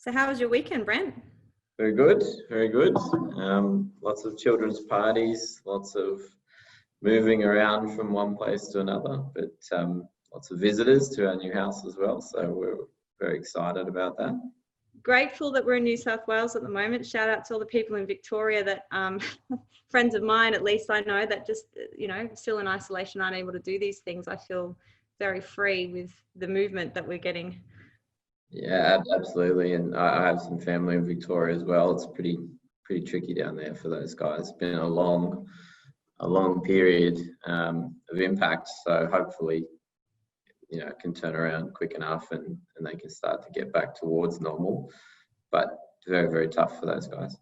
So how was your weekend, Brent? Very good, very good. Lots of children's parties, lots of moving around from one place to another, but lots of visitors to our new house as well. So we're very excited about that. Grateful that we're in New South Wales at the moment. Shout out to all the people in Victoria that friends of mine, at least I know, that just, still in isolation, aren't able to do these things. I feel very free with the movement that we're getting. Yeah, absolutely. And I have some family in Victoria as well. It's pretty tricky down there for those guys. It's been a long period of impact. So hopefully, it can turn around quick enough and they can start to get back towards normal. But very, very tough for those guys.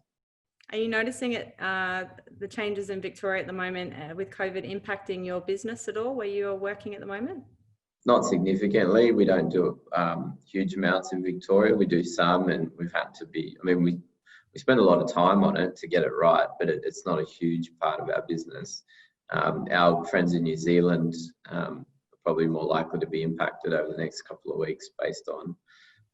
Are you noticing the changes in Victoria at the moment with COVID impacting your business at all, where you are working at the moment? Not significantly. We don't do huge amounts in Victoria. We do some, and we've had to be, we spend a lot of time on it to get it right, but it's not a huge part of our business. Our friends in New Zealand are probably more likely to be impacted over the next couple of weeks based on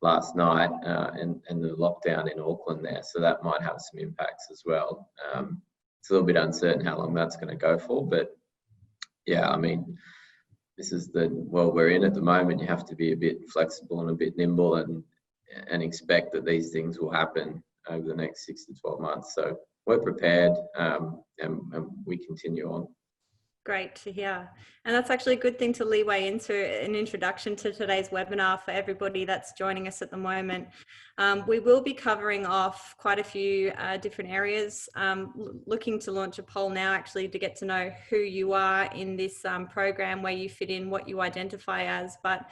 last night and the lockdown in Auckland there. So that might have some impacts as well. It's a little bit uncertain how long that's going to go for, but yeah, this is the world we're in at the moment. You have to be a bit flexible and a bit nimble and expect that these things will happen over the next 6 to 12 months. So we're prepared and we continue on. Great to hear. And that's actually a good thing to leeway into an introduction to today's webinar for everybody that's joining us at the moment. We will be covering off quite a few different areas, looking to launch a poll now actually to get to know who you are in this program, where you fit in, what you identify as. But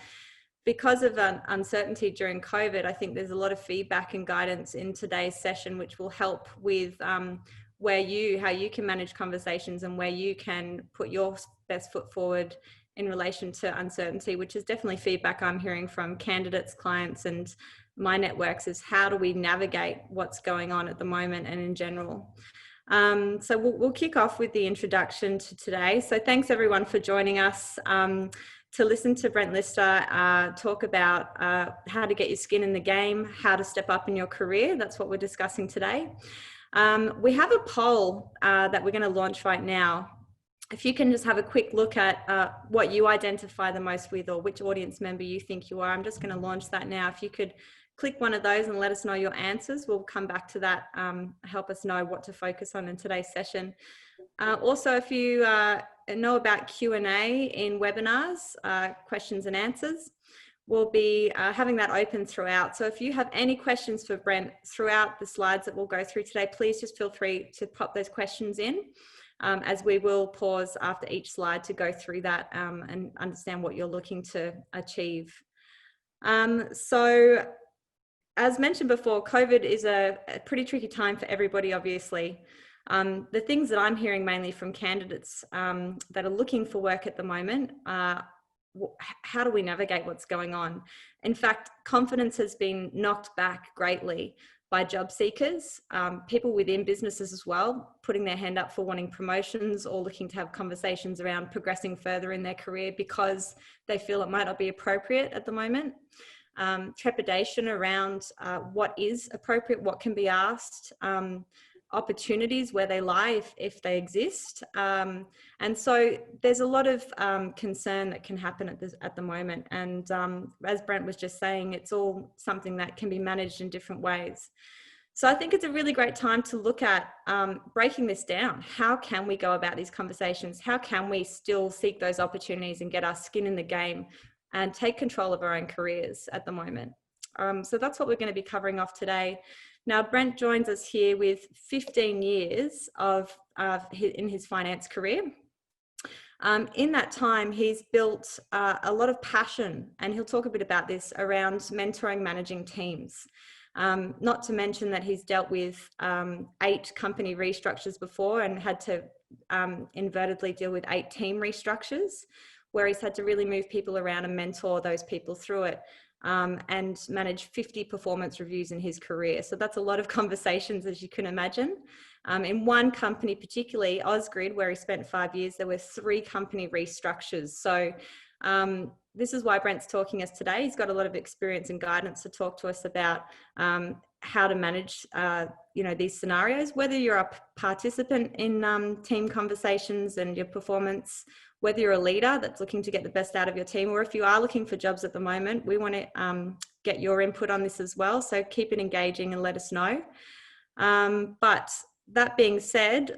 because of uncertainty during COVID, I think there's a lot of feedback and guidance in today's session, which will help with how you can manage conversations and where you can put your best foot forward in relation to uncertainty, which is definitely feedback I'm hearing from candidates, clients, and my networks, is how do we navigate what's going on at the moment and in general. So we'll kick off with the introduction to today. So thanks everyone for joining us to listen to Brent Lyster talk about how to get your skin in the game, how to step up in your career. That's what we're discussing today. We have a poll that we're going to launch right now. If you can just have a quick look at what you identify the most with, or which audience member you think you are. I'm just going to launch that now. If you could click one of those and let us know your answers, we'll come back to that, help us know what to focus on in today's session. Also, if you know about Q&A in webinars, questions and answers, we'll be having that open throughout. So if you have any questions for Brent throughout the slides that we'll go through today, please just feel free to pop those questions in, as we will pause after each slide to go through that and understand what you're looking to achieve. So as mentioned before, COVID is a pretty tricky time for everybody, obviously. The things that I'm hearing mainly from candidates that are looking for work at the moment are, how do we navigate what's going on? In fact, confidence has been knocked back greatly by job seekers, people within businesses as well, putting their hand up for wanting promotions or looking to have conversations around progressing further in their career because they feel it might not be appropriate at the moment. Trepidation around what is appropriate, what can be asked, opportunities, where they lie if they exist, and so there's a lot of concern that can happen at the moment, and as Brent was just saying, it's all something that can be managed in different ways. So I think it's a really great time to look at breaking this down. How can we go about these conversations? How can we still seek those opportunities and get our skin in the game and take control of our own careers at the moment? So that's what we're going to be covering off today. Now, Brent joins us here with 15 years in his finance career. In that time, he's built a lot of passion, and he'll talk a bit about this, around mentoring, managing teams. Not to mention that he's dealt with 8 company restructures before and had to invertedly deal with 8 team restructures, where he's had to really move people around and mentor those people through it. And manage 50 performance reviews in his career. So that's a lot of conversations, as you can imagine. In one company, particularly Ausgrid, where he spent 5 years, there were 3 company restructures. So this is why Brent's talking us today. He's got a lot of experience and guidance to talk to us about how to manage, these scenarios, whether you're a participant in team conversations and your performance, whether you're a leader that's looking to get the best out of your team, or if you are looking for jobs at the moment, we want to get your input on this as well. So keep it engaging and let us know. But that being said,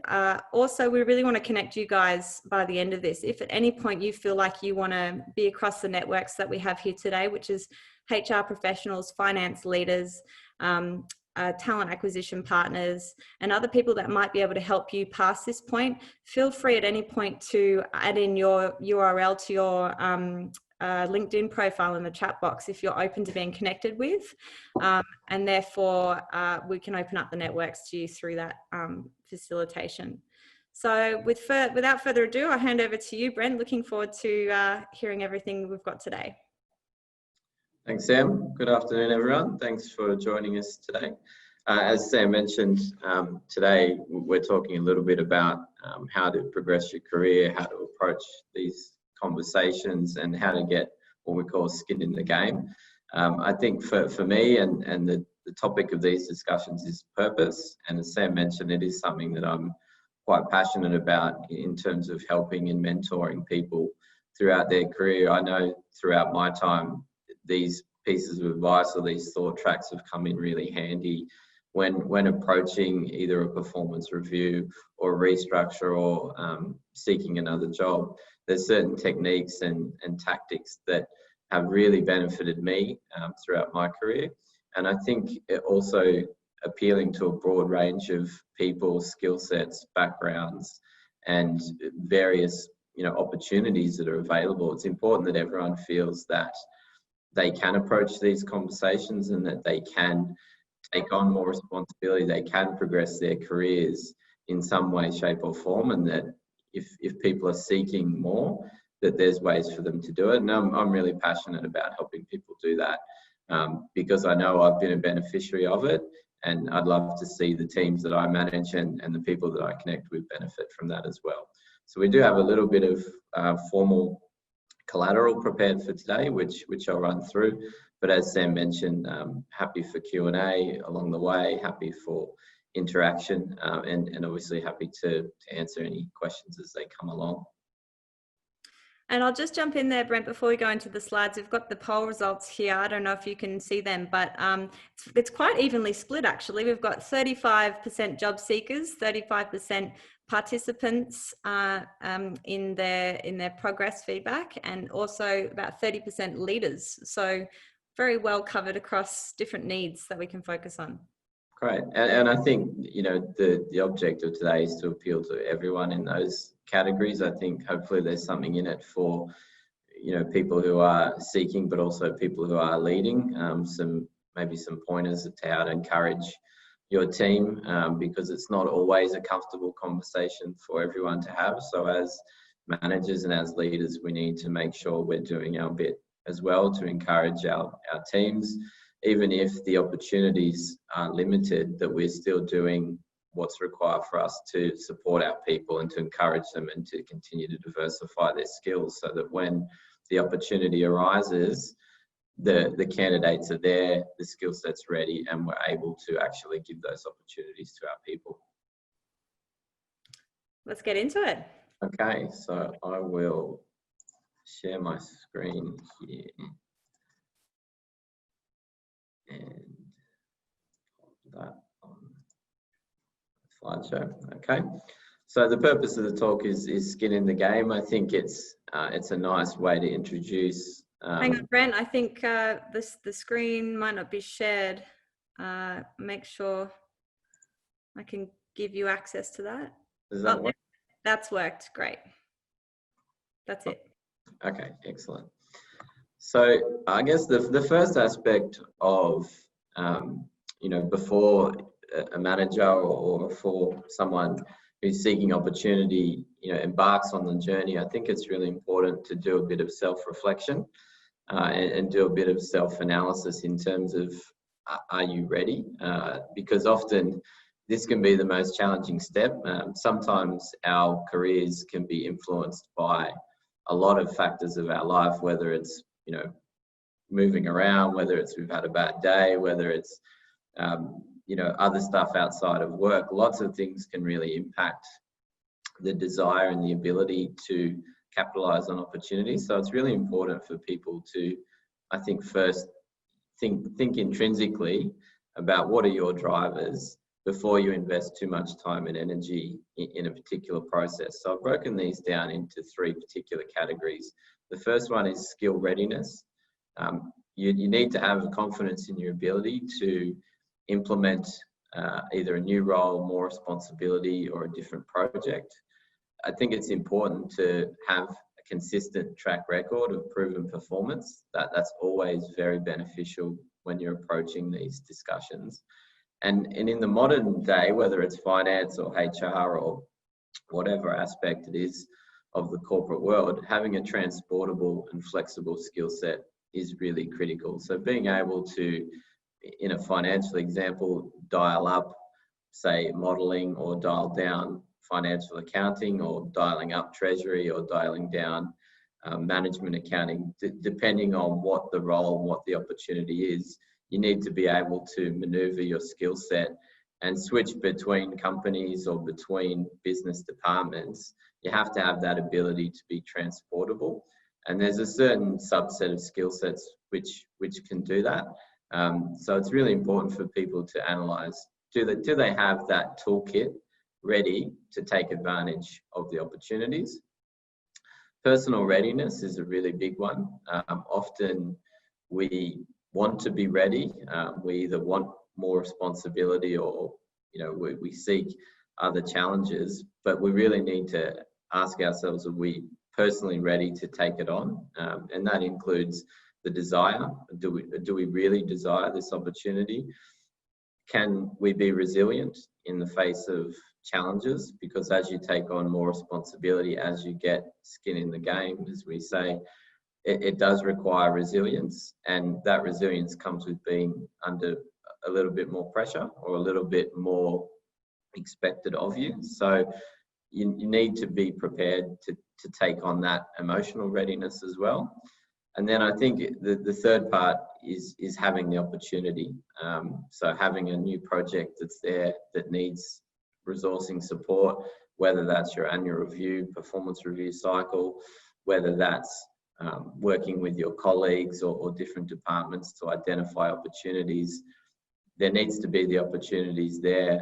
also we really want to connect you guys by the end of this. If at any point you feel like you want to be across the networks that we have here today, which is HR professionals, finance leaders, talent acquisition partners, and other people that might be able to help you past this point, feel free at any point to add in your URL to your LinkedIn profile in the chat box if you're open to being connected with, and therefore we can open up the networks to you through that facilitation. So without further ado, I'll hand over to you, Brent. Looking forward to hearing everything we've got today. Thanks, Sam. Good afternoon, everyone. Thanks for joining us today. As Sam mentioned, today we're talking a little bit about how to progress your career, how to approach these conversations, and how to get what we call skin in the game. I think for me and the topic of these discussions is purpose. And as Sam mentioned, it is something that I'm quite passionate about in terms of helping and mentoring people throughout their career. I know throughout my time, these pieces of advice or these thought tracks have come in really handy when approaching either a performance review or restructure or seeking another job. There's certain techniques and tactics that have really benefited me throughout my career. And I think it also appealing to a broad range of people, skill sets, backgrounds, and various opportunities that are available. It's important that everyone feels that they can approach these conversations and that they can take on more responsibility, they can progress their careers in some way, shape or form, and that if people are seeking more, that there's ways for them to do it. And I'm really passionate about helping people do that because I know I've been a beneficiary of it, and I'd love to see the teams that I manage and the people that I connect with benefit from that as well. So we do have a little bit of formal collateral prepared for today, which I'll run through. But as Sam mentioned, happy for Q&A along the way, happy for interaction, and obviously happy to answer any questions as they come along. And I'll just jump in there, Brent, before we go into the slides. We've got the poll results here. I don't know if you can see them, but it's quite evenly split, actually. We've got 35% job seekers, 35% participants in their progress feedback, and also about 30% leaders. So very well covered across different needs that we can focus on. Great. And I think, the object of today is to appeal to everyone in those categories. I think hopefully there's something in it for, people who are seeking, but also people who are leading, maybe some pointers to how to encourage your team, because it's not always a comfortable conversation for everyone to have. So as managers and as leaders, we need to make sure we're doing our bit as well to encourage our teams, even if the opportunities are limited, that we're still doing what's required for us to support our people and to encourage them and to continue to diversify their skills, so that when the opportunity arises, the candidates are there, the skill set's ready, and we're able to actually give those opportunities to our people. Let's get into it. Okay, so I will share my screen here and that on slideshow. Okay, so the purpose of the talk is skin in the game. I think it's a nice way to introduce. Hang on, Brent. I think the screen might not be shared. Make sure I can give you access to that. Does that work? That's worked. Great. That's it. Okay, excellent. So I guess the first aspect of, before a manager or for someone who's seeking opportunity, embarks on the journey, I think it's really important to do a bit of self-reflection and do a bit of self-analysis in terms of, are you ready? Because often this can be the most challenging step. Sometimes our careers can be influenced by a lot of factors of our life, whether it's, moving around, whether it's we've had a bad day, whether it's, other stuff outside of work. Lots of things can really impact the desire and the ability to capitalize on opportunities. So it's really important for people to, I think, first think intrinsically about what are your drivers before you invest too much time and energy in a particular process. So I've broken these down into 3 particular categories. The first one is skill readiness. You need to have confidence in your ability to implement either a new role, more responsibility, or a different project. I think it's important to have a consistent track record of proven performance. That's always very beneficial when you're approaching these discussions. And in the modern day, whether it's finance or HR or whatever aspect it is of the corporate world, having a transportable and flexible skill set is really critical. So being able to, in a financial example, dial up, say, modeling, or dial down financial accounting, or dialing up treasury, or dialing down management accounting, depending on what the role and what the opportunity is, you need to be able to maneuver your skill set and switch between companies or between business departments. You have to have that ability to be transportable. And there's a certain subset of skill sets which can do that. So it's really important for people to analyze, do they have that toolkit ready to take advantage of the opportunities? Personal readiness is a really big one. Often we want to be ready. We either want more responsibility, or we seek other challenges, but we really need to ask ourselves, are we personally ready to take it on? And that includes the desire. Do we really desire this opportunity? Can we be resilient in the face of challenges? Because as you take on more responsibility, as you get skin in the game, as we say, it does require resilience, and that resilience comes with being under a little bit more pressure, or a little bit more expected of you. So you need to be prepared to take on that emotional readiness as well. And then I think the third part is having the opportunity. So having a new project that's there that needs resourcing support, whether that's your annual review, performance review cycle, whether that's working with your colleagues or different departments to identify opportunities. There needs to be the opportunities there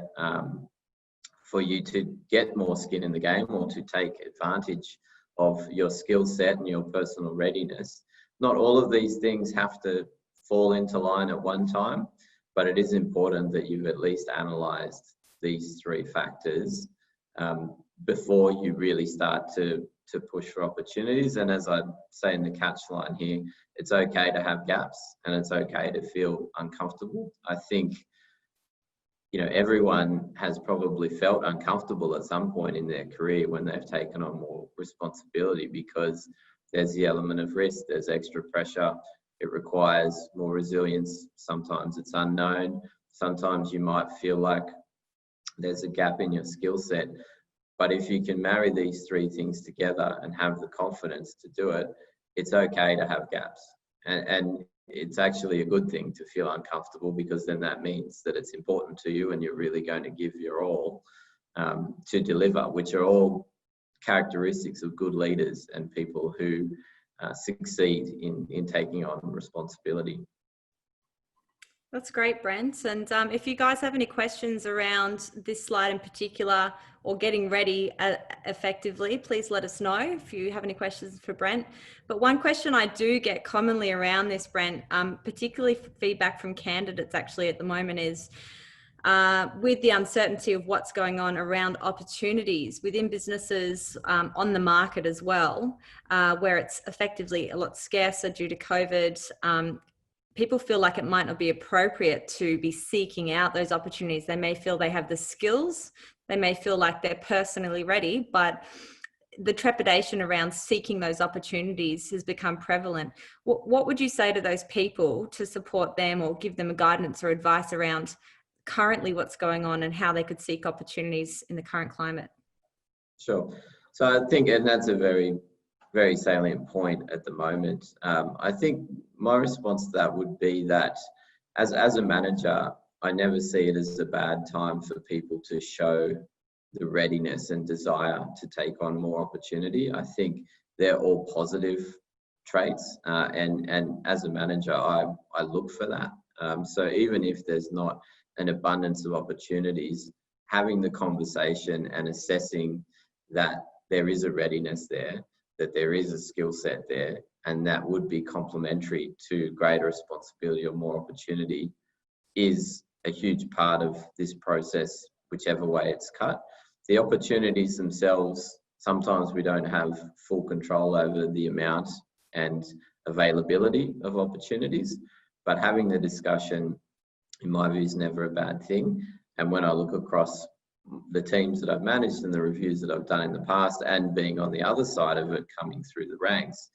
for you to get more skin in the game, or to take advantage of your skill set and your personal readiness. Not all of these things have to fall into line at one time, but it is important that you've at least analysed these 3 factors before you really start to push for opportunities. And as I say in the catch line here, it's okay to have gaps, and it's okay to feel uncomfortable. I think, everyone has probably felt uncomfortable at some point in their career when they've taken on more responsibility, because there's the element of risk, there's extra pressure, it requires more resilience. Sometimes it's unknown. Sometimes you might feel like there's a gap in your skill set. But if you can marry these 3 things together and have the confidence to do it, it's okay to have gaps. And it's actually a good thing to feel uncomfortable, because then that means that it's important to you and you're really going to give your all to deliver, which are all characteristics of good leaders and people who succeed in taking on responsibility. That's great, Brent. And if you guys have any questions around this slide in particular, or getting ready effectively, please let us know if you have any questions for Brent. But one question I do get commonly around this, Brent, particularly feedback from candidates actually at the moment, is with the uncertainty of what's going on around opportunities within businesses, on the market as well, where it's effectively a lot scarcer due to COVID. People feel like it might not be appropriate to be seeking out those opportunities. They may feel they have the skills, they may feel like they're personally ready, but the trepidation around seeking those opportunities has become prevalent. What would you say to those people to support them, or give them a guidance or advice around currently what's going on and how they could seek opportunities in the current climate? Sure. So I think, and that's a very very salient point at the moment. I think my response to that would be that as a manager, I never see it as a bad time for people to show the readiness and desire to take on more opportunity. I think they're all positive traits, and as a manager, I look for that. So even if there's not an abundance of opportunities, having the conversation and assessing that there is a readiness there, that there is a skill set there, and that would be complementary to greater responsibility or more opportunity, is a huge part of this process, whichever way it's cut. The opportunities themselves, sometimes we don't have full control over the amount and availability of opportunities, but having the discussion, in my view, is never a bad thing. And when I look across the teams that I've managed and the reviews that I've done in the past, and being on the other side of it, coming through the ranks,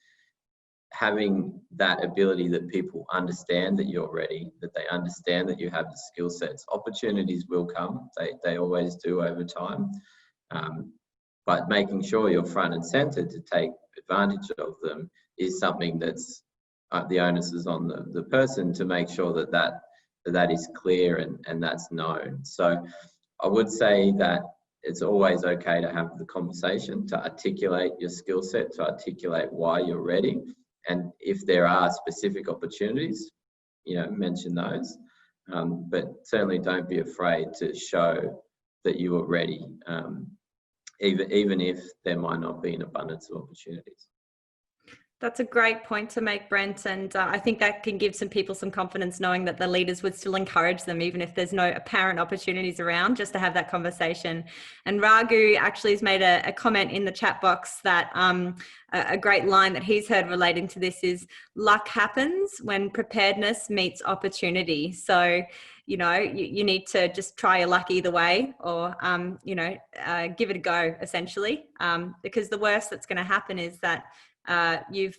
having that ability that people understand that you're ready, that they understand that you have the skill sets, opportunities will come. They always do over time. But making sure you're front and center to take advantage of them is something that's the onus is on the person to make sure that is clear and that's known. So I would say that it's always okay to have the conversation, to articulate your skill set, to articulate why you're ready. And if there are specific opportunities, mention those. But certainly don't be afraid to show that you are ready, even if there might not be an abundance of opportunities. That's a great point to make, Brent. And I think that can give some people some confidence knowing that the leaders would still encourage them, even if there's no apparent opportunities around, just to have that conversation. And Raghu actually has made a comment in the chat box that a great line that he's heard relating to this is, luck happens when preparedness meets opportunity. So, you need to just try your luck either way, or, give it a go, essentially. Because the worst that's going to happen is that you've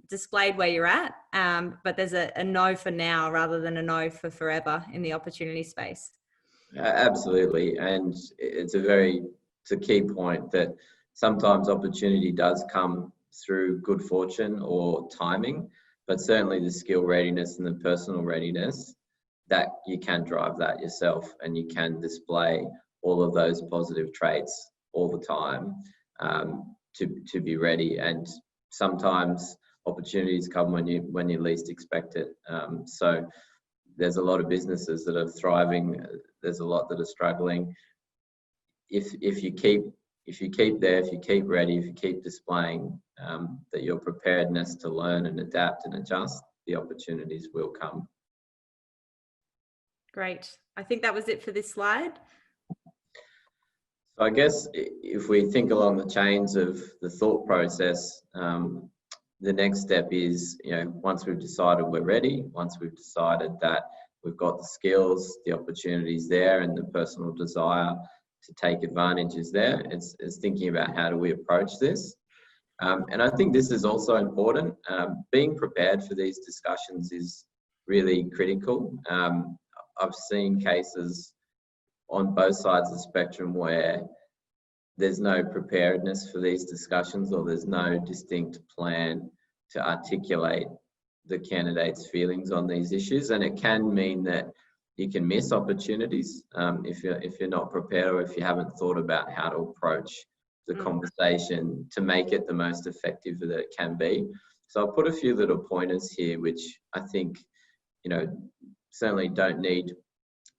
displayed where you're at, but there's a no for now rather than a no for forever in the opportunity space. Absolutely. And it's a key point that sometimes opportunity does come through good fortune or timing, but certainly the skill readiness and the personal readiness, that you can drive that yourself, and you can display all of those positive traits all the time, to be ready. And sometimes opportunities come when you least expect it. So there's a lot of businesses that are thriving. There's a lot that are struggling. If you keep there, if you keep ready, if you keep displaying that your preparedness to learn and adapt and adjust, the opportunities will come. Great. I think that was it for this slide. So I guess if we think along the chains of the thought process, the next step is, once we've decided we're ready, once we've decided that we've got the skills, the opportunities there, and the personal desire to take advantage is there, it's thinking about how do we approach this. And I think this is also important. Being prepared for these discussions is really critical. I've seen cases on both sides of the spectrum where there's no preparedness for these discussions, or there's no distinct plan to articulate the candidate's feelings on these issues. And it can mean that you can miss opportunities if you're not prepared, or if you haven't thought about how to approach the conversation to make it the most effective that it can be. So I'll put a few little pointers here, which I think, certainly don't need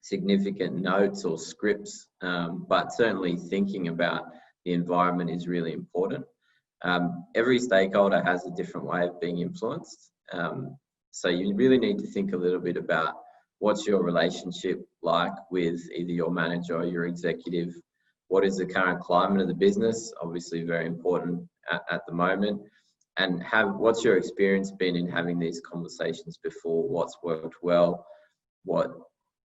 significant notes or scripts, but certainly thinking about the environment is really important. Every stakeholder has a different way of being influenced. So you really need to think a little bit about what's your relationship like with either your manager or your executive. What is the current climate of the business? Obviously very important at the moment. And what's your experience been in having these conversations before? What's worked well? What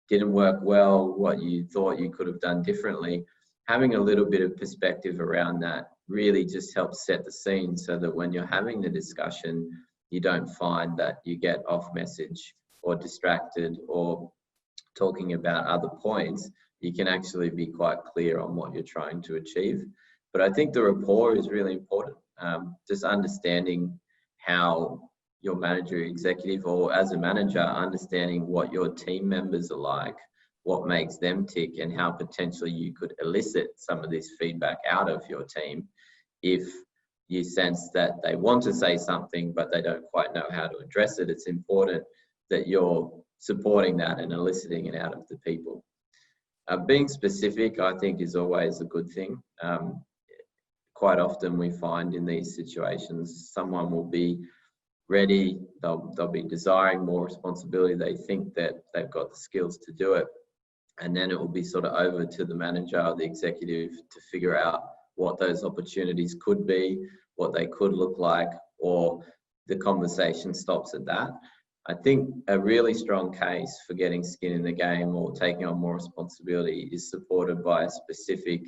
didn't work well? What you thought you could have done differently? Having a little bit of perspective around that really just helps set the scene, so that when you're having the discussion, you don't find that you get off message or distracted or talking about other points. You can actually be quite clear on what you're trying to achieve. But I think the rapport is really important. Just understanding how your manager, executive, or as a manager, understanding what your team members are like, what makes them tick, and how potentially you could elicit some of this feedback out of your team if you sense that they want to say something but they don't quite know how to address it. It's important that you're supporting that and eliciting it out of the people. Being specific, I think, is always a good thing. Quite often we find in these situations, someone will be ready, they'll be desiring more responsibility, they think that they've got the skills to do it, and then it will be sort of over to the manager or the executive to figure out what those opportunities could be, what they could look like, or the conversation stops at that. I think a really strong case for getting skin in the game or taking on more responsibility is supported by a specific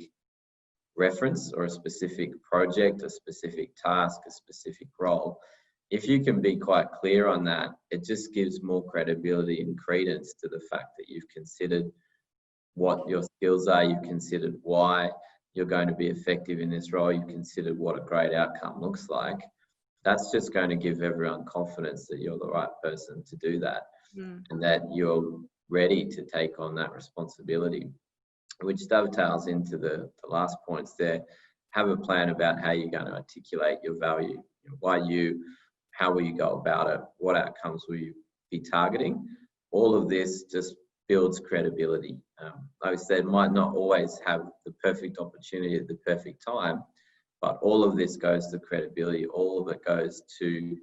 reference or a specific project, a specific task, a specific role. If you can be quite clear on that, it just gives more credibility and credence to the fact that you've considered what your skills are, you've considered why you're going to be effective in this role, you've considered what a great outcome looks like. That's just going to give everyone confidence that you're the right person to do that, and that you're ready to take on that responsibility, which dovetails into the last points there. Have a plan about how you're going to articulate your value. Why you, how will you go about it, what outcomes will you be targeting? All of this just builds credibility. Like I said, might not always have the perfect opportunity at the perfect time, but all of this goes to credibility. All of it goes to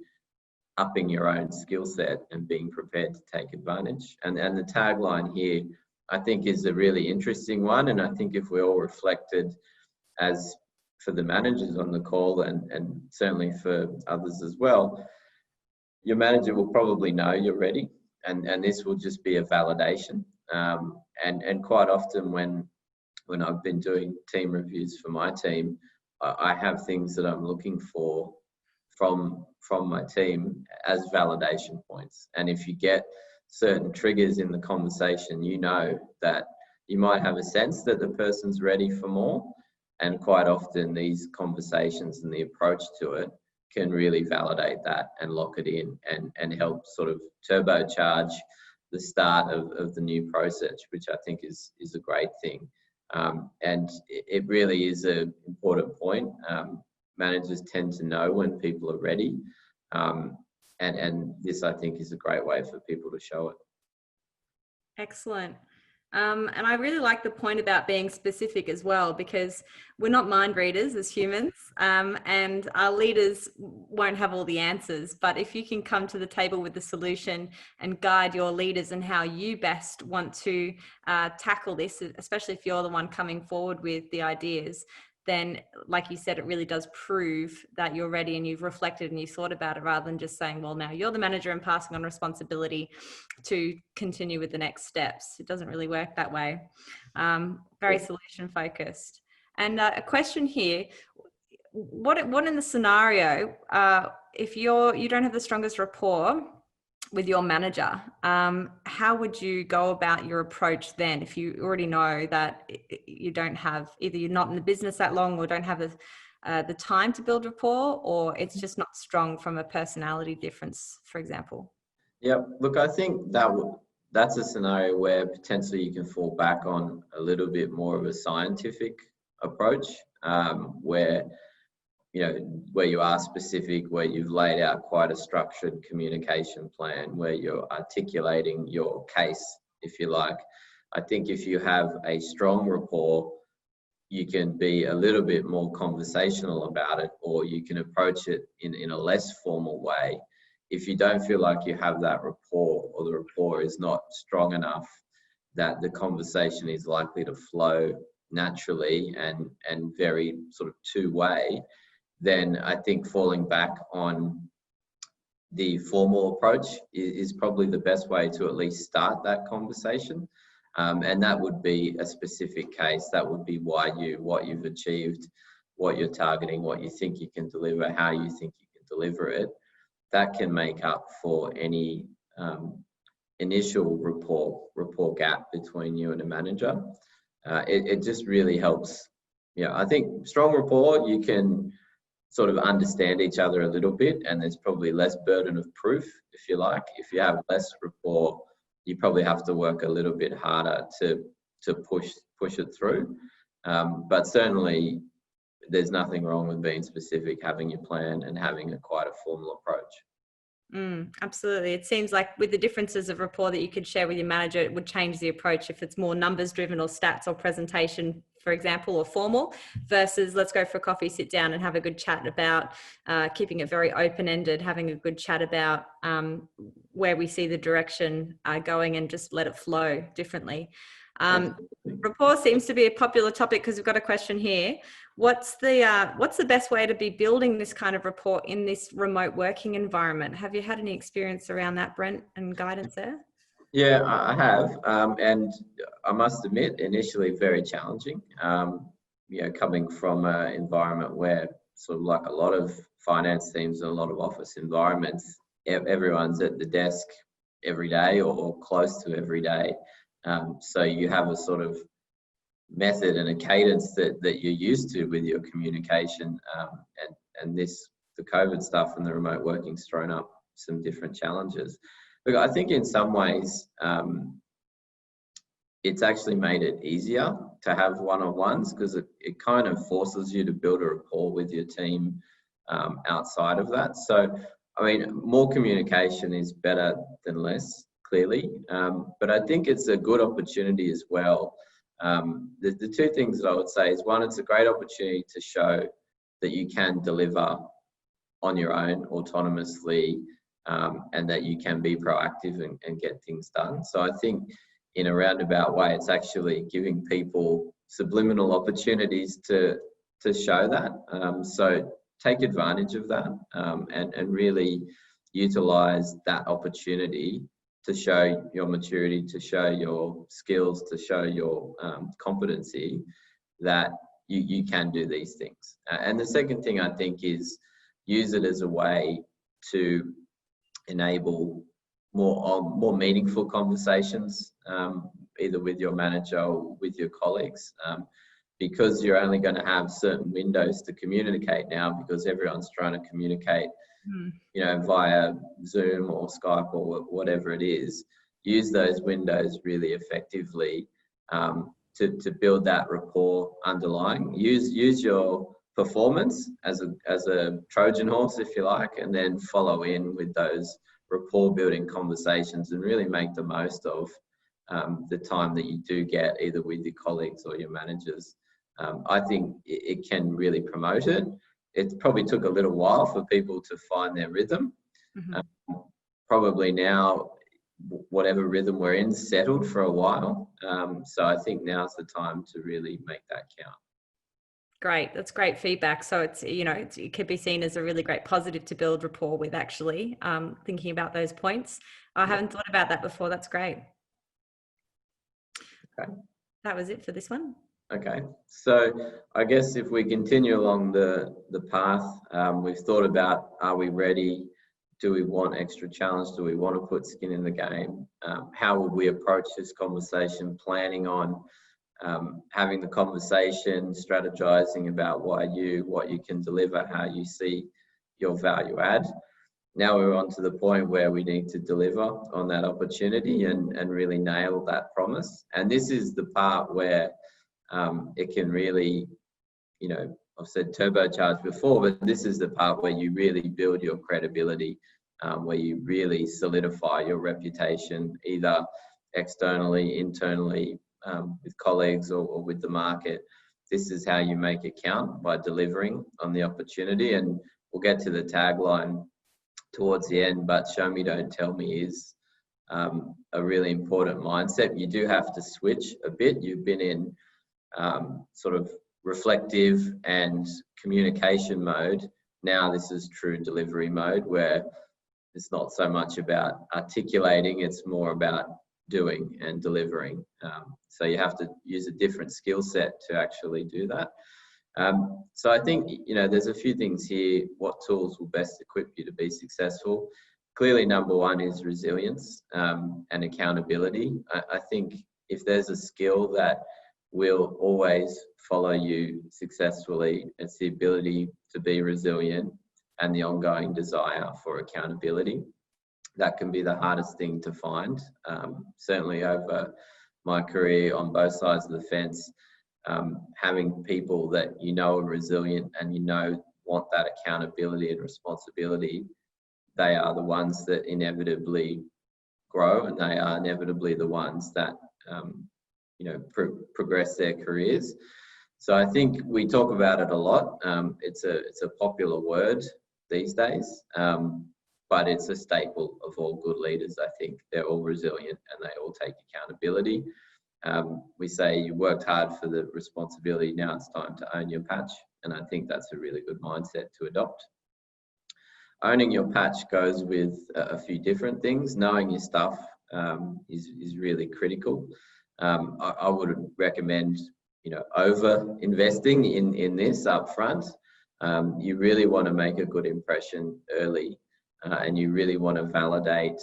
upping your own skill set and being prepared to take advantage. And the tagline here, I think, is a really interesting one. And I think if we all reflected, as for the managers on the call and certainly for others as well, your manager will probably know you're ready, and this will just be a validation. And quite often when I've been doing team reviews for my team, I have things that I'm looking for from my team as validation points. And if you get certain triggers in the conversation, you know that you might have a sense that the person's ready for more. And quite often these conversations and the approach to it can really validate that and lock it in and help sort of turbocharge the start of the new process, which I think is a great thing. And it really is an important point. Managers tend to know when people are ready. And this, I think, is a great way for people to show it. Excellent. And I really like the point about being specific as well, because we're not mind readers as humans, and our leaders won't have all the answers. But if you can come to the table with the solution and guide your leaders and how you best want to tackle this, especially if you're the one coming forward with the ideas, then, like you said, it really does prove that you're ready and you've reflected and you thought about it, rather than just saying, well, now you're the manager and passing on responsibility to continue with the next steps. It doesn't really work that way. Very solution focused. And a question here, what in the scenario, if you don't have the strongest rapport with your manager, how would you go about your approach then, if you already know that you don't have, either you're not in the business that long or don't have the time to build rapport, or it's just not strong from a personality difference, for example? Yeah, look, I think that's a scenario where potentially you can fall back on a little bit more of a scientific approach, where you are specific, where you've laid out quite a structured communication plan, where you're articulating your case, if you like. I think if you have a strong rapport, you can be a little bit more conversational about it, or you can approach it in a less formal way. If you don't feel like you have that rapport, or the rapport is not strong enough that the conversation is likely to flow naturally and very sort of two-way, then I think falling back on the formal approach is probably the best way to at least start that conversation. And that would be a specific case. That would be what you've achieved, what you're targeting, what you think you can deliver, how you think you can deliver it. That can make up for any initial rapport gap between you and a manager. It just really helps. I think strong rapport, you can sort of understand each other a little bit, and there's probably less burden of proof, if you like. If you have less rapport, you probably have to work a little bit harder to push it through. But certainly there's nothing wrong with being specific, having your plan and having quite a formal approach. Absolutely. It seems like with the differences of rapport that you could share with your manager, it would change the approach if it's more numbers driven or stats or presentation, for example, or formal, versus let's go for a coffee, sit down and have a good chat about keeping it very open-ended, having a good chat about where we see the direction going, and just let it flow differently. Rapport seems to be a popular topic because we've got a question here. What's the best way to be building this kind of rapport in this remote working environment? Have you had any experience around that, Brent, and guidance there? Yeah, I have, and I must admit, initially very challenging. Coming from an environment where, sort of like a lot of finance teams and a lot of office environments, everyone's at the desk every day or close to every day. So you have a sort of method and a cadence that you're used to with your communication, and the COVID stuff and the remote working's thrown up some different challenges. Look, I think in some ways it's actually made it easier to have one-on-ones, because it kind of forces you to build a rapport with your team outside of that. So, I mean, more communication is better than less, clearly, but I think it's a good opportunity as well. The two things that I would say is, one, it's a great opportunity to show that you can deliver on your own autonomously, and that you can be proactive and get things done. So I think in a roundabout way, it's actually giving people subliminal opportunities to show that. So take advantage of that, and really utilize that opportunity to show your maturity, to show your skills, to show your competency, that you can do these things. And the second thing I think is use it as a way to enable more meaningful conversations, either with your manager or with your colleagues, because you're only going to have certain windows to communicate now, because everyone's trying to communicate via Zoom or Skype or whatever it is. Use those windows really effectively to build that rapport underlying. Use your performance as a Trojan horse, if you like, and then follow in with those rapport building conversations, and really make the most of the time that you do get either with your colleagues or your managers. I think it can really promote it. It probably took a little while for people to find their rhythm. Probably now, whatever rhythm we're in, settled for a while. So I think now's the time to really make that count. Great. That's great feedback. So it could be seen as a really great positive to build rapport with, actually, thinking about those points. I haven't thought about that before. That's great. Okay. That was it for this one. Okay, so I guess if we continue along the path, we've thought about, are we ready? Do we want extra challenge? Do we want to put skin in the game? How would we approach this conversation? Planning on having the conversation, strategizing about what you can deliver, how you see your value add. Now we're on to the point where we need to deliver on that opportunity and really nail that promise. And this is the part where it can really, I've said turbocharge before, but this is the part where you really build your credibility, where you really solidify your reputation, either externally, internally, with colleagues or with the market. This is how you make it count, by delivering on the opportunity. And we'll get to the tagline towards the end, but show me, don't tell me is a really important mindset. You do have to switch a bit. You've been in sort of reflective and communication mode. Now this is true delivery mode, where it's not so much about articulating, it's more about doing and delivering. So you have to use a different skill set to actually do that. So I think, there's a few things here. What tools will best equip you to be successful? Clearly, number one is resilience and accountability. I think if there's a skill that will always follow you successfully. It's the ability to be resilient and the ongoing desire for accountability. That can be the hardest thing to find. Certainly over my career on both sides of the fence, having people that you know are resilient and you know want that accountability and responsibility, they are the ones that inevitably grow, and they are inevitably the ones that progress their careers. So I think we talk about it a lot. It's a popular word these days, but it's a staple of all good leaders. I think they're all resilient and they all take accountability. We say you worked hard for the responsibility, now it's time to own your patch, and I think that's a really good mindset to adopt. Owning your patch goes with a few different things. Knowing your stuff is really critical. I would recommend, over investing in this up front. You really want to make a good impression early, and you really want to validate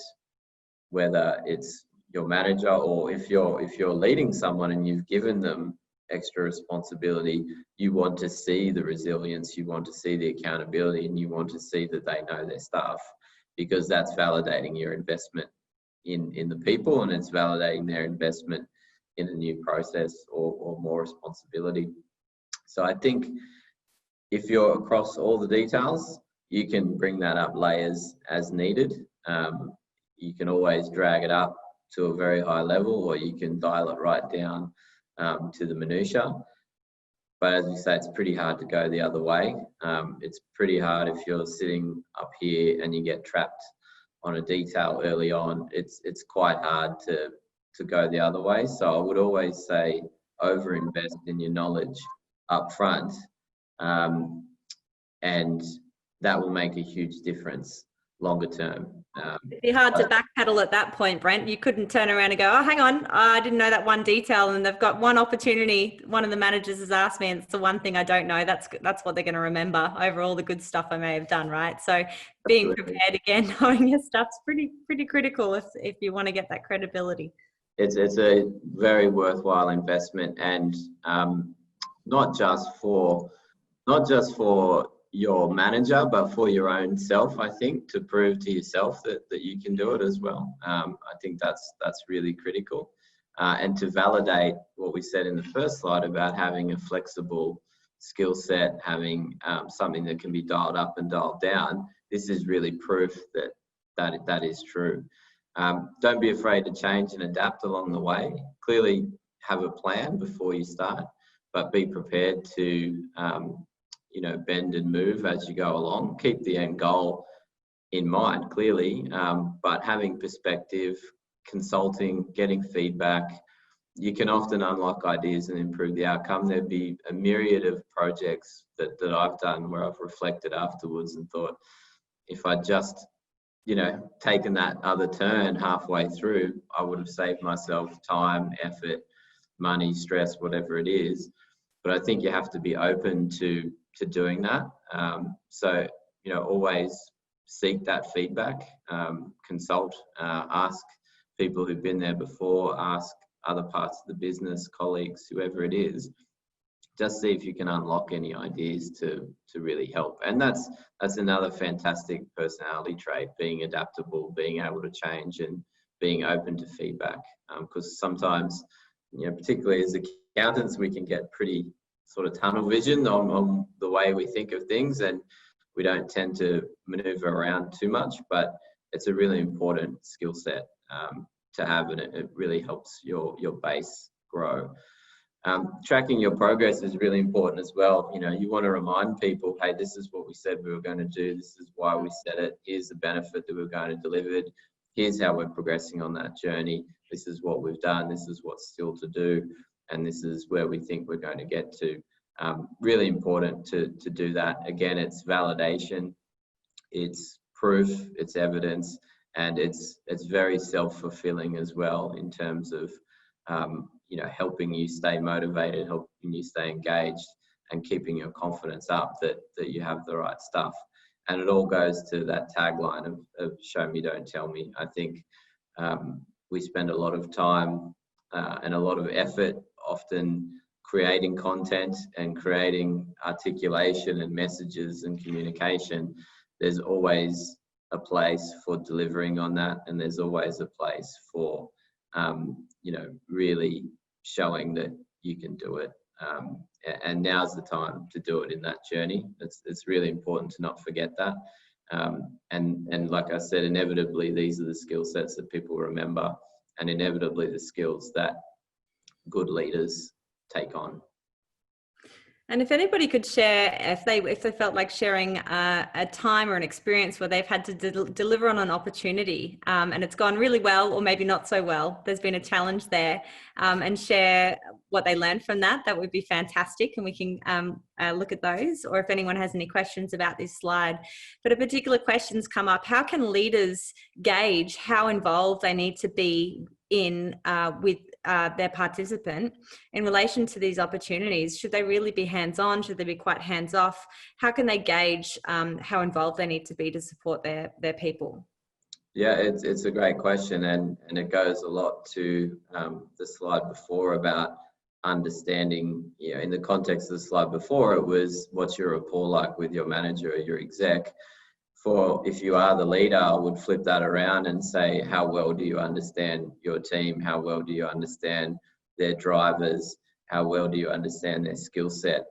whether it's your manager or if you're leading someone and you've given them extra responsibility, you want to see the resilience, you want to see the accountability, and you want to see that they know their stuff, because that's validating your investment in the people, and it's validating their investment in a new process or more responsibility. So I think if you're across all the details, you can bring that up layers as needed. You can always drag it up to a very high level, or you can dial it right down to the minutiae. But as you say, it's pretty hard to go the other way. It's pretty hard if you're sitting up here and you get trapped on a detail early on. It's quite hard to go the other way. So I would always say over-invest in your knowledge up front, and that will make a huge difference longer term. It'd be hard to backpedal at that point, Brent. You couldn't turn around and go, oh, hang on, I didn't know that one detail, and they've got one opportunity. One of the managers has asked me, and it's the one thing I don't know. That's what they're going to remember over all the good stuff I may have done, right? So being prepared, again, knowing your stuff's pretty critical if you want to get that credibility. It's a very worthwhile investment, and not just for your manager, but for your own self, I think, to prove to yourself that you can do it as well. I think that's really critical. And to validate what we said in the first slide about having a flexible skill set, having something that can be dialed up and dialed down, this is really proof that is true. Don't be afraid to change and adapt along the way. Clearly have a plan before you start, but be prepared to bend and move as you go along. Keep the end goal in mind, clearly, but having perspective, consulting, getting feedback, you can often unlock ideas and improve the outcome. There'd be a myriad of projects that I've done where I've reflected afterwards and thought, if I just taken that other turn halfway through, I would have saved myself time, effort, money, stress, whatever it is. But I think you have to be open to doing that. So always seek that feedback, consult, ask people who've been there before, ask other parts of the business, colleagues, whoever it is. Just see if you can unlock any ideas to really help. And that's another fantastic personality trait, being adaptable, being able to change and being open to feedback. Because sometimes, particularly as accountants, we can get pretty sort of tunnel vision on the way we think of things, and we don't tend to maneuver around too much, but it's a really important skill set to have, and it really helps your base grow. Tracking your progress is really important as well. You want to remind people, hey, this is what we said we were going to do. This is why we said it. Here's the benefit that we're going to deliver. Here's how we're progressing on that journey. This is what we've done. This is what's still to do. And this is where we think we're going to get to. Really important to do that. Again, it's validation, it's proof, it's evidence, and it's very self-fulfilling as well in terms of helping you stay motivated, helping you stay engaged, and keeping your confidence up that you have the right stuff. And it all goes to that tagline of show me, don't tell me. I think we spend a lot of time and a lot of effort often creating content and creating articulation and messages and communication, there's always a place for delivering on that, and there's always a place for really showing that you can do it. And now's the time to do it in that journey. It's really important to not forget that. And like I said, inevitably these are the skill sets that people remember, and inevitably the skills that good leaders take on. And if anybody could share, if they felt like sharing a time or an experience where they've had to deliver on an opportunity and it's gone really well, or maybe not so well, there's been a challenge there, and share what they learned from that, that would be fantastic. And we can look at those, or if anyone has any questions about this slide. But a particular question's come up: how can leaders gauge how involved they need to be in with their participant in relation to these opportunities? Should they really be hands-on? Should they be quite hands-off? How can they gauge how involved they need to be to support their people? Yeah, it's a great question, and it goes a lot to the slide before about understanding, in the context of the slide before, it was what's your rapport like with your manager or your exec. For if you are the leader, I would flip that around and say, how well do you understand your team? How well do you understand their drivers? How well do you understand their skill set?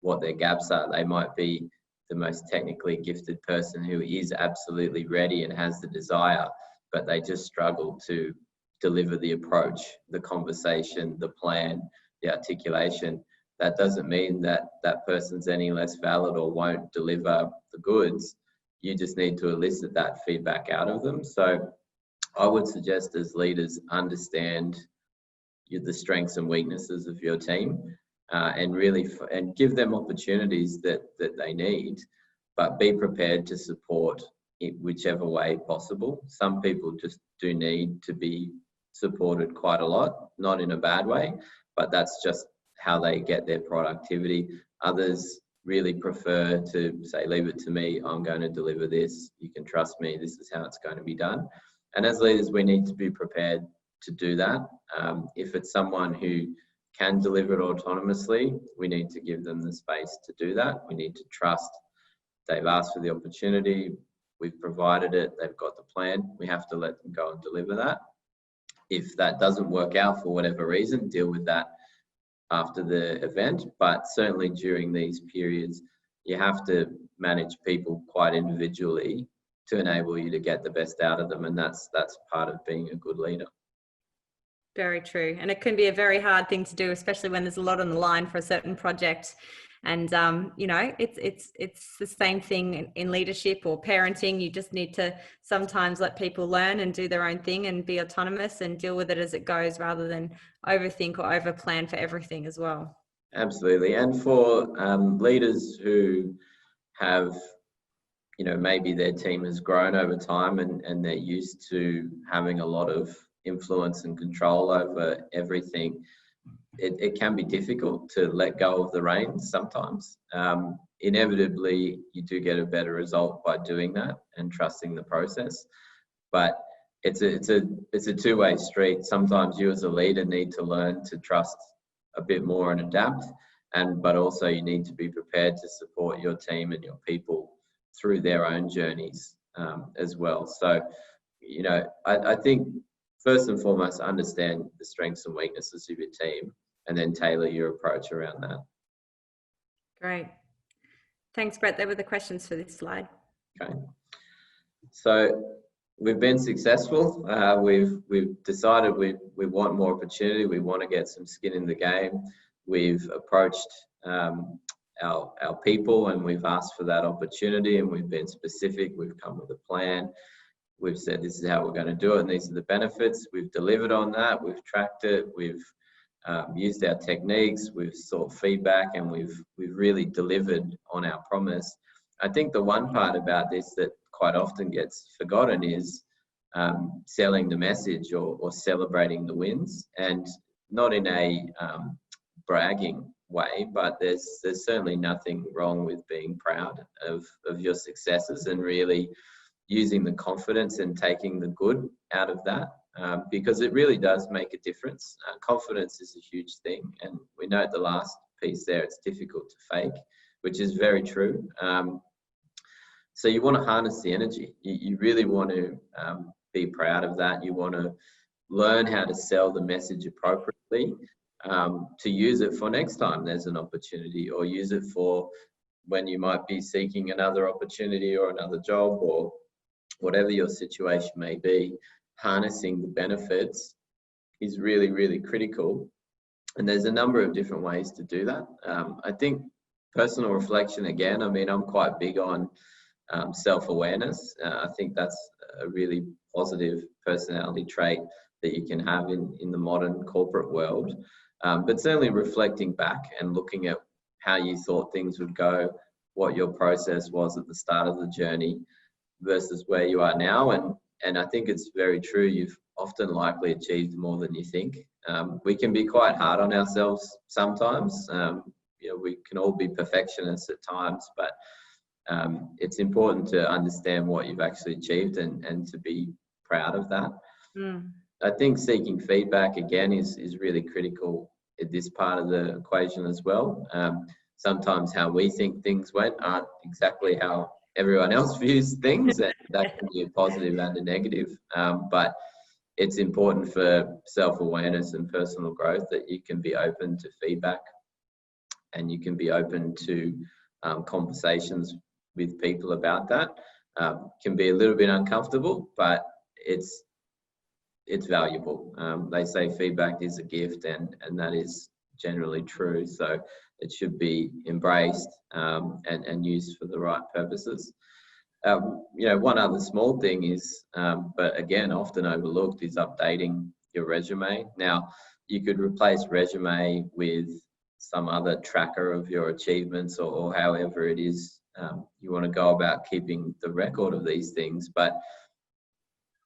What their gaps are? They might be the most technically gifted person who is absolutely ready and has the desire, but they just struggle to deliver the approach, the conversation, the plan, the articulation. That doesn't mean that that person's any less valid or won't deliver the goods. You just need to elicit that feedback out of them. So I would suggest as leaders, understand the strengths and weaknesses of your team, and really give them opportunities that they need, but be prepared to support it whichever way possible. Some people just do need to be supported quite a lot, not in a bad way, but that's just how they get their productivity. Others really prefer to say, leave it to me, I'm going to deliver this, you can trust me, this is how it's going to be done. And as leaders, we need to be prepared to do that. If it's someone who can deliver it autonomously, we need to give them the space to do that. We need to trust they've asked for the opportunity, we've provided it, they've got the plan, we have to let them go and deliver that. If that doesn't work out for whatever reason, deal with that after the event, but certainly during these periods, you have to manage people quite individually to enable you to get the best out of them, and that's part of being a good leader. Very true, and it can be a very hard thing to do, especially when there's a lot on the line for a certain project. And it's the same thing in leadership or parenting. You just need to sometimes let people learn and do their own thing and be autonomous and deal with it as it goes, rather than overthink or over plan for everything as well. Absolutely. And for leaders who have, maybe their team has grown over time and they're used to having a lot of influence and control over everything, it can be difficult to let go of the reins sometimes. Inevitably, you do get a better result by doing that and trusting the process. But it's a two-way street. Sometimes you as a leader need to learn to trust a bit more and adapt, but also you need to be prepared to support your team and your people through their own journeys as well. So, I think first and foremost, understand the strengths and weaknesses of your team, and then tailor your approach around that. Great. Thanks, Brett. They were the questions for this slide. Okay. So we've been successful. We've decided we want more opportunity. We want to get some skin in the game. We've approached our people and we've asked for that opportunity, and we've been specific. We've come with a plan. We've said this is how we're going to do it, and these are the benefits. We've delivered on that. We've tracked it. We've used our techniques. We've sought feedback, and we've really delivered on our promise. I think the one part about this that quite often gets forgotten is selling the message or celebrating the wins, and not in a bragging way, but there's certainly nothing wrong with being proud of your successes and really using the confidence and taking the good out of that. because it really does make a difference. Confidence is a huge thing, and we note the last piece there, it's difficult to fake, which is very true. So you want to harness the energy. You really want to be proud of that. You want to learn how to sell the message appropriately, to use it for next time there's an opportunity, or use it for when you might be seeking another opportunity or another job, or whatever your situation may be. Harnessing the benefits is really, really critical. And there's a number of different ways to do that. I think personal reflection, again, I mean, I'm quite big on self-awareness. I think that's a really positive personality trait that you can have in the modern corporate world. But certainly reflecting back and looking at how you thought things would go, what your process was at the start of the journey versus where you are now. And I think it's very true. You've often likely achieved more than you think. We can be quite hard on ourselves sometimes. We can all be perfectionists at times, but it's important to understand what you've actually achieved and to be proud of that. I think seeking feedback, again, is really critical in this part of the equation as well. Sometimes how we think things went aren't exactly how everyone else views things, and that can be a positive and a negative. But it's important for self-awareness and personal growth that you can be open to feedback, and you can be open to conversations with people about that. Can be a little bit uncomfortable, but it's valuable. They say feedback is a gift, and that is generally true. So it should be embraced and used for the right purposes. One other small thing is, but again, often overlooked, is updating your resume. Now, you could replace resume with some other tracker of your achievements, or however it is you want to go about keeping the record of these things. But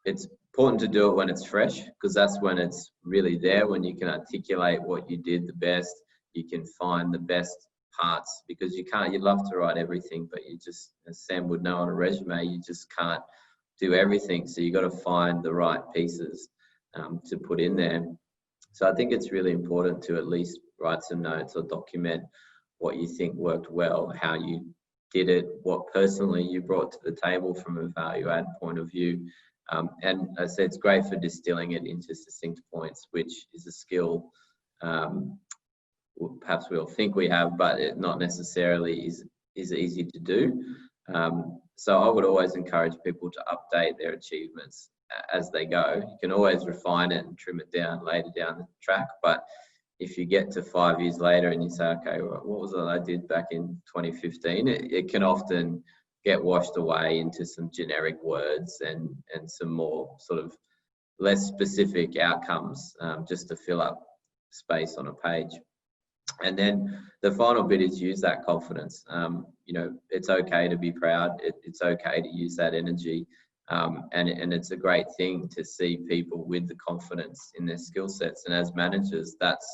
it's important to do it when it's fresh, because that's when it's really there, when you can articulate what you did the best. You can find the best parts, because you'd love to write everything, but you just, as Sam would know on a resume, you just can't do everything. So you got to find the right pieces to put in there. So I think it's really important to at least write some notes or document what you think worked well, how you did it, what personally you brought to the table from a value add point of view. And as I said, it's great for distilling it into succinct points, which is a skill perhaps we all think we have, but it not necessarily is easy to do. So I would always encourage people to update their achievements as they go. You can always refine it and trim it down later down the track, but if you get to 5 years later and you say, okay, well, what was it I did back in 2015? It can often get washed away into some generic words and some more sort of less specific outcomes, just to fill up space on a page. And then the final bit is use that confidence. It's okay to be proud. It's okay to use that energy. And it's a great thing to see people with the confidence in their skill sets. And as managers, that's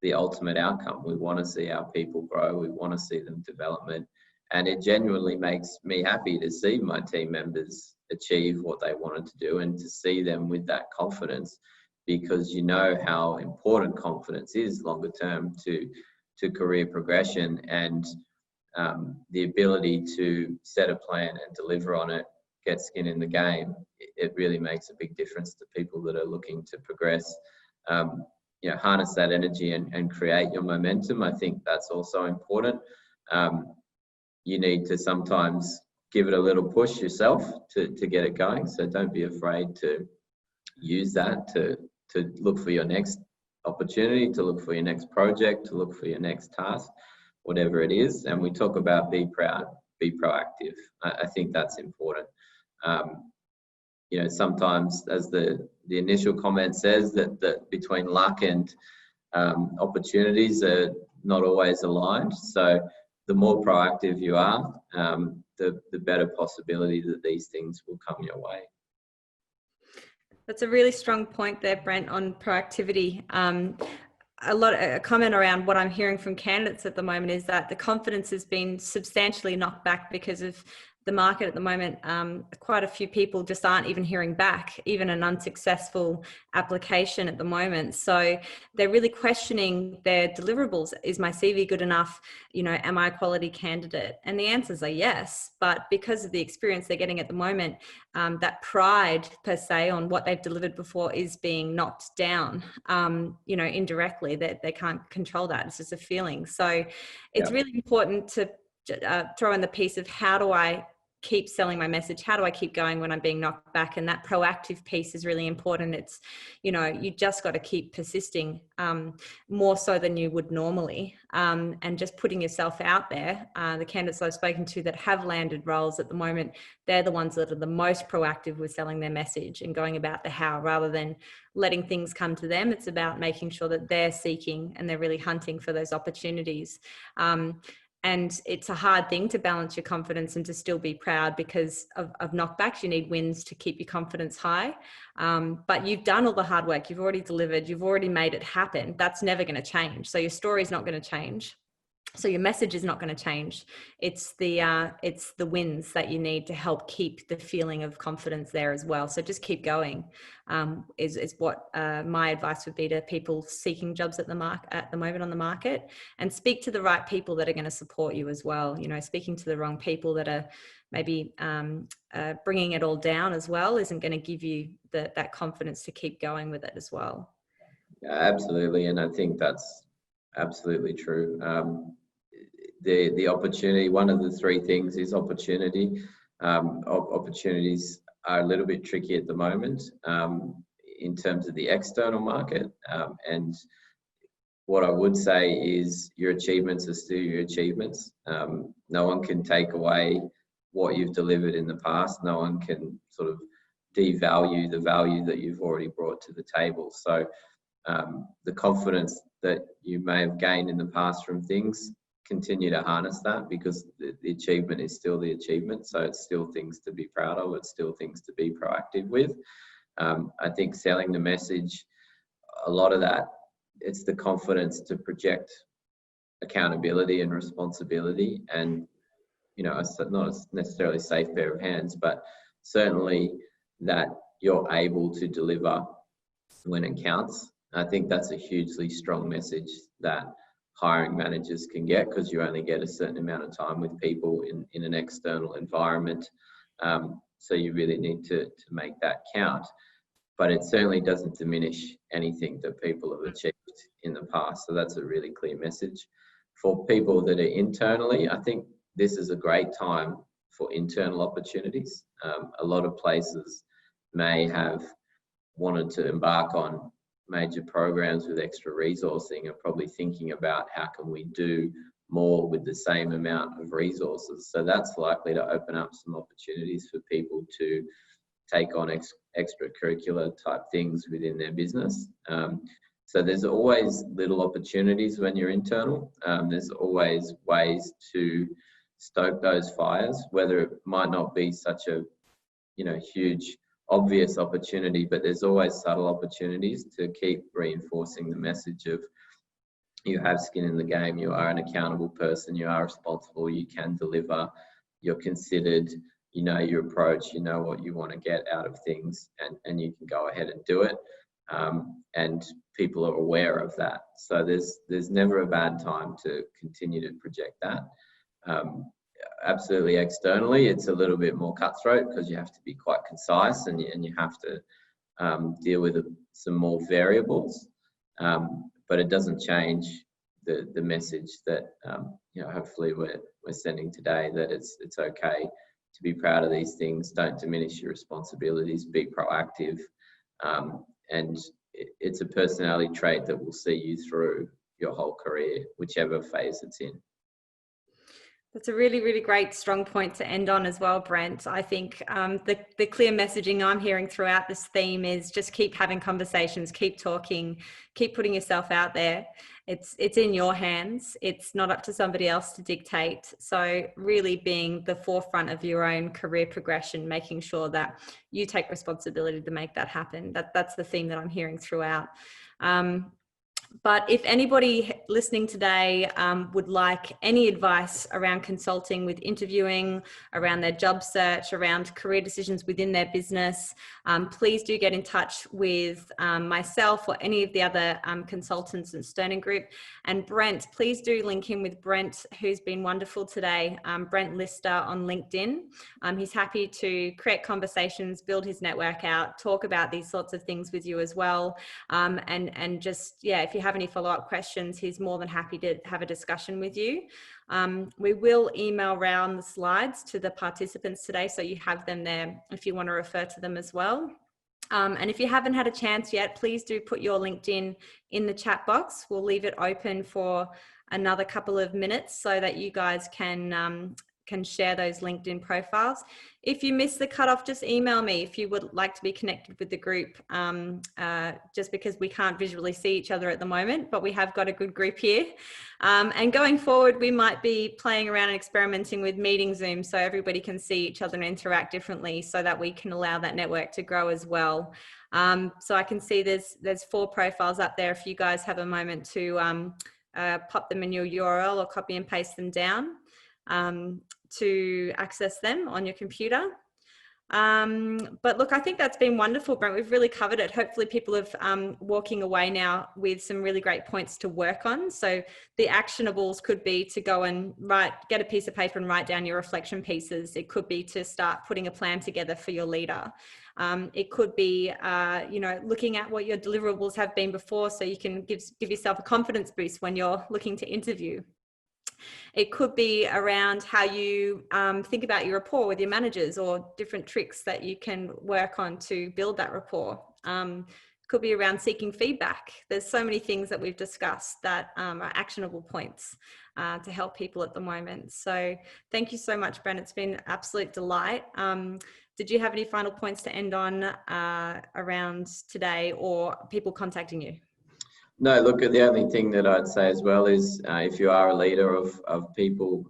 the ultimate outcome. We want to see our people grow. We want to see them development. And it genuinely makes me happy to see my team members achieve what they wanted to do, and to see them with that confidence, because you know how important confidence is longer term to career progression, and the ability to set a plan and deliver on it, get skin in the game. It really makes a big difference to people that are looking to progress. Harness that energy and create your momentum. I think that's also important. You need to sometimes give it a little push yourself to get it going. So don't be afraid to use that to look for your next opportunity, to look for your next project, to look for your next task, whatever it is. And we talk about be proud, be proactive. I think that's important. Sometimes, as the initial comment says, that between luck and opportunities are not always aligned. So the more proactive you are, the better possibility that these things will come your way. That's a really strong point there, Brent, on proactivity. A comment around what I'm hearing from candidates at the moment is that the confidence has been substantially knocked back because of the market at the moment, quite a few people just aren't even hearing back, even an unsuccessful application at the moment. So they're really questioning their deliverables. Is my CV good enough? You know, am I a quality candidate? And the answers are yes. But because of the experience they're getting at the moment, that pride per se on what they've delivered before is being knocked down, you know, indirectly, that they can't control that. It's just a feeling. So it's really important to throw in the piece of how do I keep selling my message? How do I keep going when I'm being knocked back? And that proactive piece is really important. It's, you know, you just got to keep persisting, more so than you would normally, and just putting yourself out there. The candidates I've spoken to that have landed roles at the moment, they're the ones that are the most proactive with selling their message and going about the how, rather than letting things come to them. It's about making sure that they're seeking and they're really hunting for those opportunities. And it's a hard thing to balance your confidence and to still be proud because of knockbacks. You need wins to keep your confidence high. But you've done all the hard work. You've already delivered. You've already made it happen. That's never going to change. So your story is not going to change. So your message is not going to change. It's the wins that you need to help keep the feeling of confidence there as well. So just keep going, is what my advice would be to people seeking jobs at the moment on the market, and speak to the right people that are going to support you as well. You know, speaking to the wrong people that are maybe bringing it all down as well isn't going to give you that confidence to keep going with it as well. Yeah, absolutely, and I think that's absolutely true. The opportunity, one of the three things is opportunity. Opportunities are a little bit tricky at the moment in terms of the external market. And what I would say is your achievements are still your achievements. No one can take away what you've delivered in the past. No one can sort of devalue the value that you've already brought to the table. So the confidence that you may have gained in the past from things, continue to harness that, because the achievement is still the achievement. So it's still things to be proud of. It's still things to be proactive with. I think selling the message, a lot of that, it's the confidence to project accountability and responsibility, and, you know, it's not necessarily a safe pair of hands, but certainly that you're able to deliver when it counts. I think that's a hugely strong message that hiring managers can get, because you only get a certain amount of time with people in an external environment. So you really need to make that count. But it certainly doesn't diminish anything that people have achieved in the past. So that's a really clear message. For people that are internally, I think this is a great time for internal opportunities. A lot of places may have wanted to embark on major programs with extra resourcing, are probably thinking about how can we do more with the same amount of resources. So that's likely to open up some opportunities for people to take on extracurricular type things within their business. So there's always little opportunities when you're internal. There's always ways to stoke those fires, whether it might not be such a, you know, huge obvious opportunity, but there's always subtle opportunities to keep reinforcing the message of you have skin in the game, you are an accountable person, you are responsible, you can deliver, you're considered, you know your approach, you know what you want to get out of things, and you can go ahead and do it. And people are aware of that. So there's never a bad time to continue to project that. Absolutely externally, it's a little bit more cutthroat because you have to be quite concise, and you have to deal with some more variables. But it doesn't change the message that you know, hopefully we're sending today, that it's okay to be proud of these things. Don't diminish your responsibilities. Be proactive, and it's a personality trait that will see you through your whole career, whichever phase it's in. That's a really, really great, strong point to end on as well, Brent. I think the clear messaging I'm hearing throughout this theme is just keep having conversations, keep talking, keep putting yourself out there. It's in your hands. It's not up to somebody else to dictate. So really being the forefront of your own career progression, making sure that you take responsibility to make that happen. That's the theme that I'm hearing throughout. But if anybody listening today would like any advice around consulting with interviewing, around their job search, around career decisions within their business, please do get in touch with myself or any of the other consultants in Sterling Group. And Brent, please do link in with Brent, who's been wonderful today. Brent Lyster on LinkedIn. He's happy to create conversations, build his network out, talk about these sorts of things with you as well. And just, yeah, if you have any follow-up questions, he's more than happy to have a discussion with you. We will email around the slides to the participants today, so you have them there if you want to refer to them as well. And if you haven't had a chance yet, please do put your LinkedIn in the chat box. We'll leave it open for another couple of minutes so that you guys can share those LinkedIn profiles. If you miss the cutoff, just email me if you would like to be connected with the group, just because we can't visually see each other at the moment, but we have got a good group here. And going forward, we might be playing around and experimenting with meeting Zoom so everybody can see each other and interact differently, so that we can allow that network to grow as well. So I can see there's 4 profiles up there if you guys have a moment to pop them in your URL or copy and paste them down to access them on your computer. But look, I think that's been wonderful, Brent. We've really covered it. Hopefully people have walking away now with some really great points to work on. So the actionables could be to go and get a piece of paper and write down your reflection pieces. It could be to start putting a plan together for your leader. It could be, looking at what your deliverables have been before, so you can give yourself a confidence boost when you're looking to interview. It could be around how you think about your rapport with your managers, or different tricks that you can work on to build that rapport. Could be around seeking feedback. There's so many things that we've discussed that are actionable points to help people at the moment. So thank you so much, Brent. It's been an absolute delight. Did you have any final points to end on around today, or people contacting you? No, look, the only thing that I'd say as well is if you are a leader of people,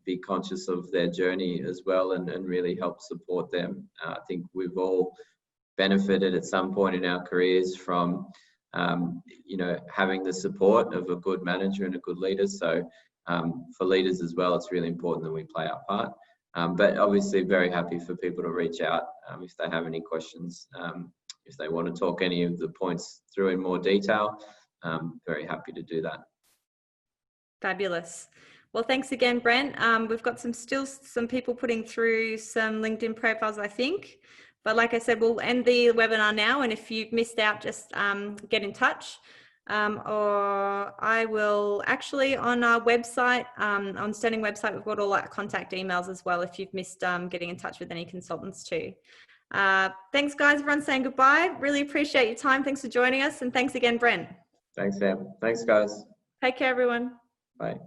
be conscious of their journey as well, and really help support them. I think we've all benefited at some point in our careers from, having the support of a good manager and a good leader. So for leaders as well, it's really important that we play our part. But obviously very happy for people to reach out if they have any questions, if they want to talk any of the points through in more detail. Very happy to do that. Fabulous. Well, thanks again, Brent. We've got some people putting through some LinkedIn profiles, I think. But like I said, we'll end the webinar now. And if you've missed out, just get in touch. Or I will actually, on our website, on Sterling website, we've got all our contact emails as well if you've missed getting in touch with any consultants too. Thanks, guys. Everyone's saying goodbye. Really appreciate your time. Thanks for joining us. And thanks again, Brent. Thanks, Sam. Thanks, guys. Take care, everyone. Bye.